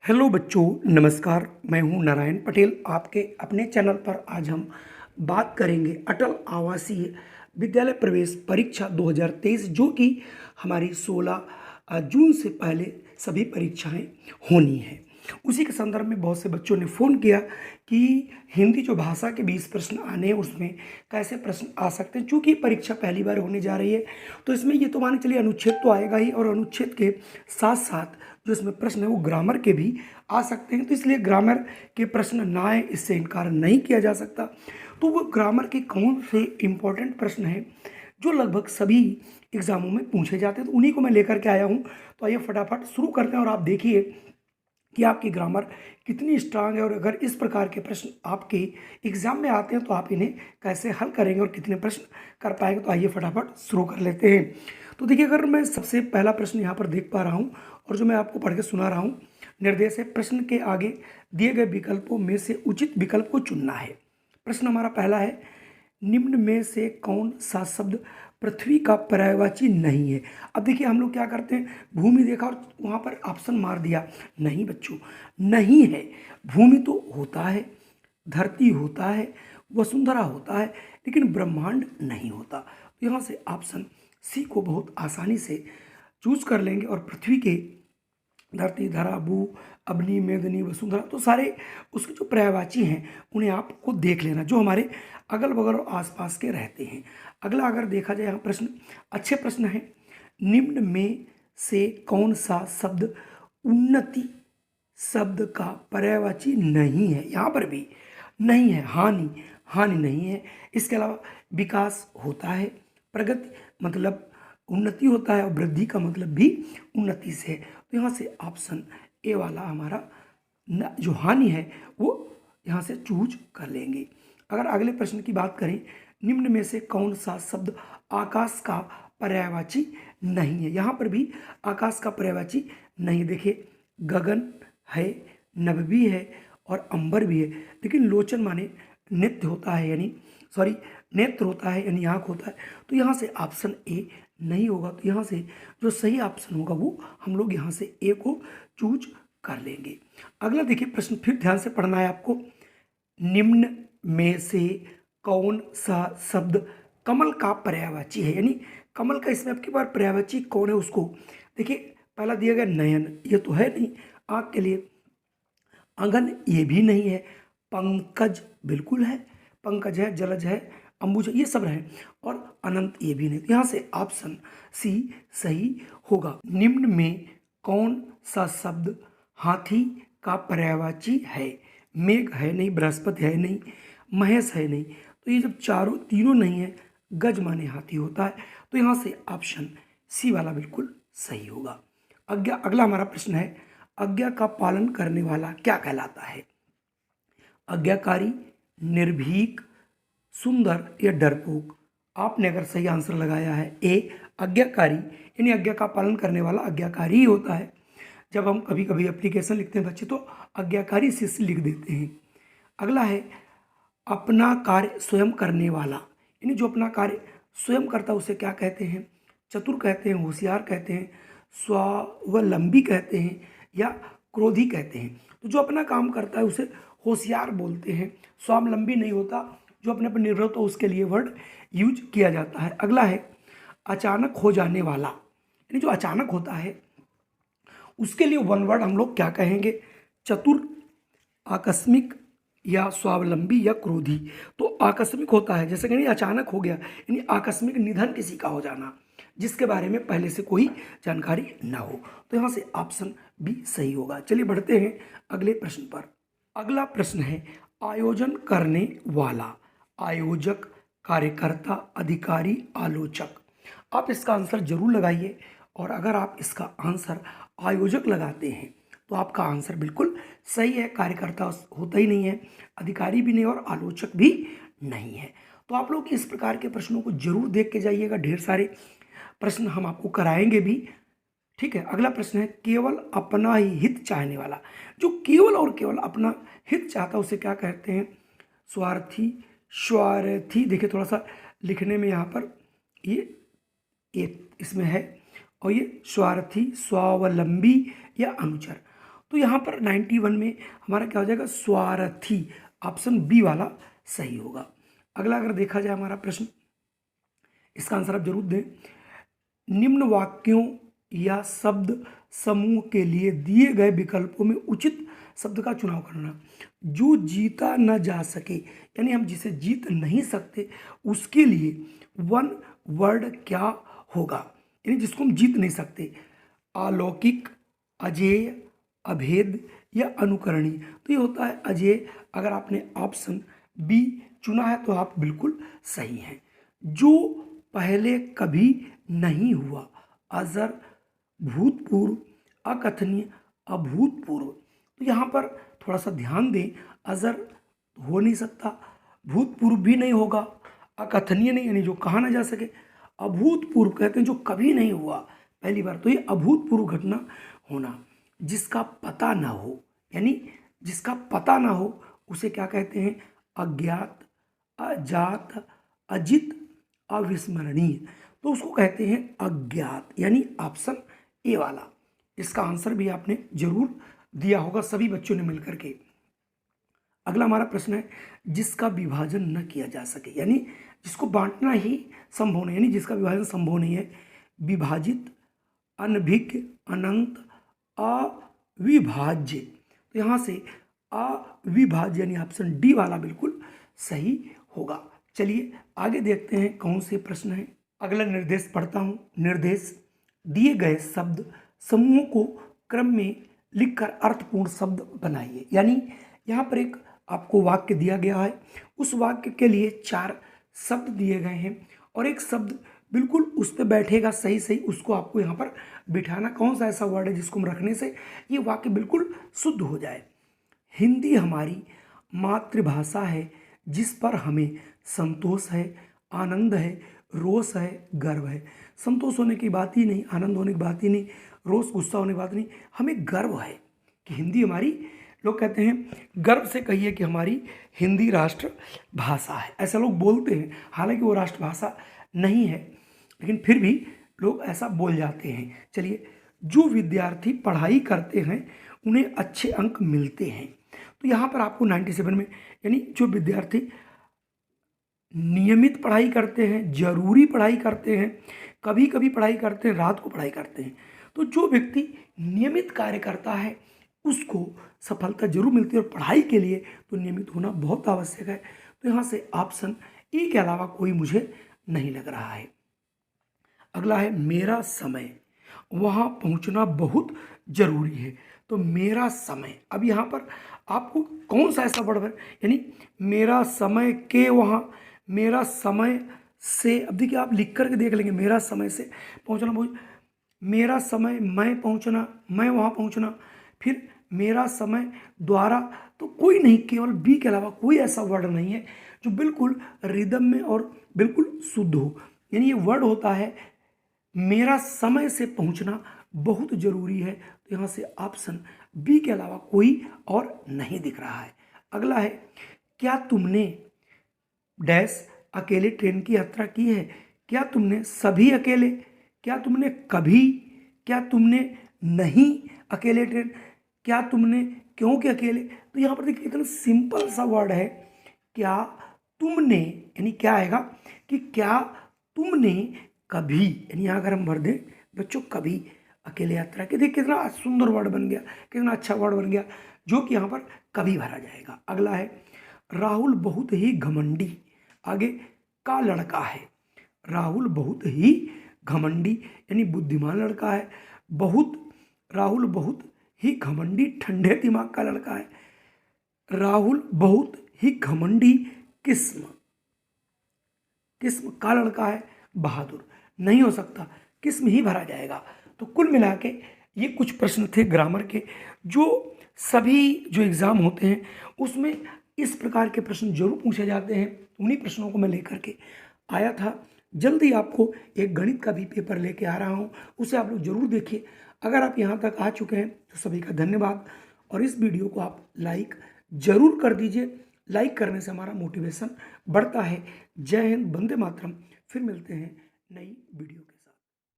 Hello बच्चों, नमस्कार। मैं हूं नारायण पटेल। आपके अपने चैनल पर आज हम बात करेंगे अटल आवासीय विद्यालय प्रवेश परीक्षा 2023, जो कि हमारी 16 जून से पहले सभी परीक्षाएं होनी हैं। उसी के संदर्भ में बहुत से बच्चों ने फ़ोन किया कि हिंदी जो भाषा के 20 प्रश्न आने हैं उसमें कैसे प्रश्न आ सकते हैं। चूँकि परीक्षा पहली बार होने जा रही है तो इसमें ये तो मान के चलिए अनुच्छेद तो आएगा ही, और अनुच्छेद के साथ साथ जो इसमें प्रश्न है वो ग्रामर के भी आ सकते हैं। तो इसलिए ग्रामर के प्रश्न ना आए इससे इनकार नहीं किया जा सकता। तो वो ग्रामर के कौन से इम्पोर्टेंट प्रश्न हैं जो लगभग सभी एग्जामों में पूछे जाते हैं, तो उन्हीं को मैं लेकर के आया हूँ। तो आइए फटाफट शुरू करते हैं और आप देखिए कि आपकी ग्रामर कितनी स्ट्रांग है, और अगर इस प्रकार के प्रश्न आपके एग्जाम में आते हैं तो आप इन्हें कैसे हल करेंगे और कितने प्रश्न कर पाएंगे। तो आइए फटाफट शुरू कर लेते हैं। तो देखिए, अगर मैं सबसे पहला प्रश्न यहाँ पर देख पा रहा हूँ और जो मैं आपको पढ़ के सुना रहा हूँ, निर्देश है प्रश्न के आगे दिए गए विकल्पों में से उचित विकल्प को चुनना है। प्रश्न हमारा पहला है, निम्न में से कौन सा शब्द पृथ्वी का पर्यायवाची नहीं है। अब देखिए, हम लोग क्या करते हैं, भूमि देखा और वहाँ पर ऑप्शन मार दिया। नहीं बच्चों, नहीं है। भूमि तो होता है, धरती होता है, वसुंधरा होता है, लेकिन ब्रह्मांड नहीं होता। तो यहाँ से ऑप्शन सी को बहुत आसानी से चूज कर लेंगे। और पृथ्वी के धरती, धरा, भू, अग्नि, मेदिनी, वसुंधरा, तो सारे उसके जो पर्यायवाची हैं उन्हें आपको देख लेना, जो हमारे अगल बगल और आसपास के रहते हैं। अगला अगर देखा जाए, यहाँ प्रश्न अच्छे प्रश्न है, निम्न में से कौन सा शब्द उन्नति शब्द का पर्यायवाची नहीं है। यहाँ पर भी नहीं है। हानि, हानि नहीं है। इसके अलावा विकास होता है, प्रगति मतलब उन्नति होता है, और वृद्धि का मतलब भी उन्नति से है। तो यहाँ से ऑप्शन ए वाला हमारा जो हानि है वो यहाँ से चूज कर लेंगे। अगर अगले प्रश्न की बात करें, निम्न में से कौन सा शब्द आकाश का पर्यायवाची नहीं है। यहाँ पर भी आकाश का पर्यायवाची नहीं। देखिए, गगन है, नभ भी है और अंबर भी है, लेकिन लोचन माने नित्य होता है, यानी सॉरी नेत्र होता है, यानी आँख होता है। तो यहाँ से ऑप्शन ए नहीं होगा। तो यहाँ से जो सही ऑप्शन होगा वो हम लोग यहाँ से ए को चूज कर लेंगे। अगला देखिए प्रश्न, फिर ध्यान से पढ़ना है आपको। निम्न में से कौन सा शब्द कमल का पर्यायवाची है, यानी कमल का इसमें आपके पास पर्यायवाची कौन है उसको देखिए। पहला दिया गया नयन, ये तो है नहीं आँख के लिए। अंगन, ये भी नहीं है। पंकज बिल्कुल है, पंकज है, जलज है, अंबुज है, ये सब है। और अनंत, ये भी नहीं। तो यहाँ से ऑप्शन सी सही होगा। निम्न में कौन सा शब्द हाथी का पर्यायवाची है। मेघ है नहीं, बृहस्पति है नहीं, महेश है नहीं। तो ये जब तीनों नहीं है, गज माने हाथी होता है। तो यहाँ से ऑप्शन सी वाला बिल्कुल सही होगा। अगला हमारा प्रश्न है, आज्ञा का पालन करने वाला क्या कहलाता है। आज्ञाकारी, निर्भीक, सुंदर या डरपोक। आपने अगर सही आंसर लगाया है ए, आज्ञाकारी, यानी आज्ञा का पालन करने वाला आज्ञाकारी ही होता है। जब हम कभी कभी एप्लीकेशन लिखते हैं बच्चे तो आज्ञाकारी शिष्य लिख देते हैं। अगला है, अपना कार्य स्वयं करने वाला, यानी जो अपना कार्य स्वयं करता है उसे क्या कहते हैं। चतुर कहते हैं, होशियार कहते हैं, स्वावलंबी कहते हैं, या क्रोधी कहते हैं। तो जो अपना काम करता है उसे होशियार बोलते हैं। स्वावलंबी नहीं होता, जो अपने पर निर्भर होता है उसके लिए वर्ड यूज किया जाता है। अगला है, अचानक हो जाने वाला, यानी जो अचानक होता है उसके लिए वन वर्ड हम लोग क्या कहेंगे। चतुर, आकस्मिक, या स्वावलंबी, या क्रोधी। तो आकस्मिक होता है, जैसे कि अचानक हो गया, यानी आकस्मिक निधन किसी का हो जाना जिसके बारे में पहले से कोई जानकारी ना हो। तो यहाँ से ऑप्शन बी सही होगा। चलिए बढ़ते हैं अगले प्रश्न पर। अगला प्रश्न है, आयोजन करने वाला, आयोजक, कार्यकर्ता, अधिकारी, आलोचक। आप इसका आंसर जरूर लगाइए, और अगर आप इसका आंसर आयोजक लगाते हैं तो आपका आंसर बिल्कुल सही है। कार्यकर्ता होता ही नहीं है, अधिकारी भी नहीं, और आलोचक भी नहीं है। तो आप लोग इस प्रकार के प्रश्नों को जरूर देख के जाइएगा। ढेर सारे प्रश्न हम आपको कराएंगे भी, ठीक है। अगला प्रश्न है, केवल अपना ही हित चाहने वाला। जो केवल और केवल अपना हित चाहता है उसे क्या कहते हैं। स्वार्थी, स्वार्थी, देखिए थोड़ा सा लिखने में यहाँ पर ये इसमें है, और ये स्वार्थी, स्वावलंबी, या अनुचर। तो यहाँ पर 91 में हमारा क्या हो जाएगा, स्वार्थी, ऑप्शन बी वाला सही होगा। अगला अगर देखा जाए हमारा प्रश्न, इसका आंसर आप जरूर दें। निम्न वाक्यों या शब्द समूह के लिए दिए गए विकल्पों में उचित शब्द का चुनाव करना। जो जीता न जा सके, यानी हम जिसे जीत नहीं सकते, उसके लिए वन वर्ड क्या होगा, यानी जिसको हम जीत नहीं सकते। अलौकिक, अजेय, अभेद या अनुकरणीय। तो ये होता है अजेय। अगर आपने ऑप्शन बी चुना है तो आप बिल्कुल सही हैं। जो पहले कभी नहीं हुआ, अजर, भूतपूर्व, अकथनीय, अभूतपूर्व। तो यहाँ पर थोड़ा सा ध्यान दें, अजर हो नहीं सकता, भूतपूर्व भी नहीं होगा, अकथनीय नहीं, यानी जो कहा ना जा सके, अभूतपूर्व कहते हैं जो कभी नहीं हुआ पहली बार। तो ये अभूतपूर्व घटना होना। जिसका पता ना हो, यानी जिसका पता ना हो उसे क्या कहते हैं, अज्ञात, अजात, अजित, अविस्मरणीय। तो उसको कहते हैं अज्ञात, यानी ऑप्शन ए वाला। इसका आंसर भी आपने जरूर दिया होगा सभी बच्चों ने मिलकर के। अगला हमारा प्रश्न है, जिसका विभाजन न किया जा सके, यानी जिसको बांटना ही संभव नहीं, यानी जिसका विभाजन संभव नहीं है। विभाजित, अनभिज्ञ, अनंत, अविभाज्य। तो यहाँ से अविभाज्य यानी ऑप्शन डी वाला बिल्कुल सही होगा। चलिए आगे देखते हैं कौन से प्रश्न है। अगला निर्देश पढ़ता हूँ। निर्देश, दिए गए शब्द समूहों को क्रम में लिखकर अर्थपूर्ण शब्द बनाइए। यानी यहाँ पर एक आपको वाक्य दिया गया है, उस वाक्य के लिए 4 शब्द दिए गए हैं और एक शब्द बिल्कुल उस पर बैठेगा सही सही, उसको आपको यहाँ पर बिठाना। कौन सा ऐसा वर्ड है जिसको हम रखने से ये वाक्य बिल्कुल शुद्ध हो जाए। हिंदी हमारी मातृभाषा है, जिस पर हमें संतोष है, आनंद है, रोष है, गर्व है। संतोष होने की बात ही नहीं, आनंद होने की बात ही नहीं, रोष गुस्सा होने की बात नहीं, हमें गर्व है कि हिंदी हमारी, लोग कहते हैं गर्व से कहिए कि हमारी हिंदी राष्ट्र भाषा है। ऐसा लोग बोलते हैं, हालांकि वो राष्ट्रभाषा नहीं है, लेकिन फिर भी लोग ऐसा बोल जाते हैं। चलिए, जो विद्यार्थी पढ़ाई करते हैं उन्हें अच्छे अंक मिलते हैं। तो यहाँ पर आपको 97 में, यानी जो विद्यार्थी नियमित पढ़ाई करते हैं, जरूरी पढ़ाई करते हैं, कभी कभी पढ़ाई करते हैं, रात को पढ़ाई करते हैं, तो जो व्यक्ति नियमित कार्य करता है उसको सफलता जरूर मिलती है। और पढ़ाई के लिए तो नियमित होना बहुत आवश्यक है। तो यहाँ से ऑप्शन ए के अलावा कोई मुझे नहीं लग रहा है। अगला है मेरा समय, वहाँ पहुँचना बहुत जरूरी है। तो मेरा समय, अब यहाँ पर आपको कौन सा ऐसा वर्ड है, यानी मेरा समय के वहाँ, मेरा समय से, अब देखिए आप लिख करके देख लेंगे, मेरा समय से पहुँचना बहुत, मेरा समय, मैं पहुँचना, मैं वहाँ पहुँचना, फिर मेरा समय द्वारा। तो कोई नहीं, केवल बी के अलावा कोई ऐसा वर्ड नहीं है जो बिल्कुल रिदम में और बिल्कुल शुद्ध हो। यानी ये वर्ड होता है मेरा समय से पहुंचना बहुत जरूरी है। तो यहाँ से ऑप्शन बी के अलावा कोई और नहीं दिख रहा है। अगला है, क्या तुमने डैश अकेले ट्रेन की यात्रा की है? क्या तुमने सभी अकेले, क्या तुमने कभी, क्या तुमने नहीं अकेले ट्रेन, क्या तुमने क्योंकि अकेले। तो यहाँ पर देखिए इतना सिंपल सा वर्ड है, क्या तुमने, यानी क्या आएगा कि क्या तुमने कभी, यानी यहाँ अगर हम भर दें बच्चों कभी अकेले यात्रा की, देखिए कितना सुंदर वर्ड बन गया, कितना अच्छा वर्ड बन गया, जो कि यहाँ पर कभी भरा जाएगा। अगला है, राहुल बहुत ही घमंडी, आगे का लड़का है। राहुल बहुत ही घमंडी यानी बुद्धिमान लड़का है। बहुत, राहुल बहुत ही घमंडी ठंडे दिमाग का लड़का है। राहुल बहुत ही घमंडी किस्म, किस्म का लड़का है, बहादुर। नहीं हो सकता, किस्म ही भरा जाएगा। तो कुल मिला के ये कुछ प्रश्न थे ग्रामर के, जो सभी जो एग्ज़ाम होते हैं उसमें इस प्रकार के प्रश्न जरूर पूछे जाते हैं। उन्हीं प्रश्नों को मैं लेकर के आया था। जल्दी आपको एक गणित का भी पेपर लेके आ रहा हूँ, उसे आप लोग जरूर देखिए। अगर आप यहाँ तक आ चुके हैं तो सभी का धन्यवाद, और इस वीडियो को आप लाइक जरूर कर दीजिए। लाइक करने से हमारा मोटिवेशन बढ़ता है। जय हिंद, वंदे मातरम। फिर मिलते हैं नई वीडियो।